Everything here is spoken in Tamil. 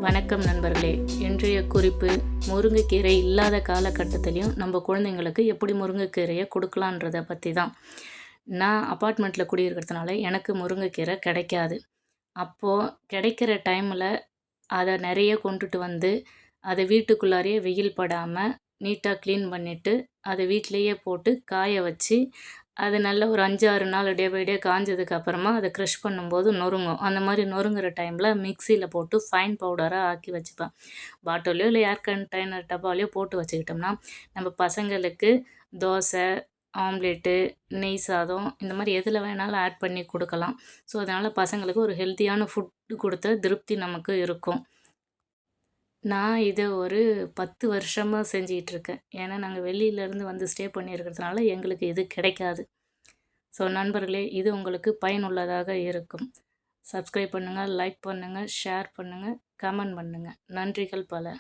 வணக்கம் நண்பர்களே. இன்றைய குறிப்பு, முருங்கைக்கீரை இல்லாத காலகட்டத்திலையும் நம்ம குழந்தைங்களுக்கு எப்படி முருங்கைக்கீரையை கொடுக்கலான்றதை பற்றி தான். நான் அப்பார்ட்மெண்ட்டில் குடியிருக்கிறதுனால எனக்கு முருங்கைக்கீரை கிடைக்காது. அப்போது கிடைக்கிற டைமில் அதை நிறைய கொண்டுட்டு வந்து அதை வீட்டுக்குள்ளாரையே வெயில் படாமல் நீட்டாக க்ளீன் பண்ணிவிட்டு அதை வீட்டிலையே போட்டு காய வச்சு அது நல்ல ஒரு 5, 6 நாள் டே பை டே காஞ்சதுக்கு அப்புறமா அதை க்ரஷ் பண்ணும்போது நொறுங்கும். அந்த மாதிரி நொறுங்குற டைமில் மிக்சியில் போட்டு ஃபைன் பவுடராக ஆக்கி வச்சுப்பேன். பாட்டிலையோ இல்லை ஏர் கண்டெய்னர் டப்பாலையோ போட்டு வச்சுக்கிட்டோம்னா நம்ம பசங்களுக்கு தோசை, ஆம்லேட்டு, நெய் சாதம் இந்த மாதிரி எதில் வேணாலும் ஆட் பண்ணி கொடுக்கலாம். ஸோ அதனால் பசங்களுக்கு ஒரு ஹெல்த்தியான ஃபுட்டு கொடுத்த திருப்தி நமக்கு இருக்கும். நான் இதை ஒரு 10 வருஷமாக செஞ்சிகிட்ருக்கேன். ஏன்னா நாங்கள் வெளியிலேருந்து வந்து ஸ்டே பண்ணியிருக்கிறதுனால எங்களுக்கு இது கிடைக்காது. ஸோ நண்பர்களே, இது உங்களுக்கு பயனுள்ளதாக இருக்கும். சப்ஸ்கிரைப் பண்ணுங்கள், லைக் பண்ணுங்கள், ஷேர் பண்ணுங்கள், கமெண்ட் பண்ணுங்கள். நன்றிகள் பல.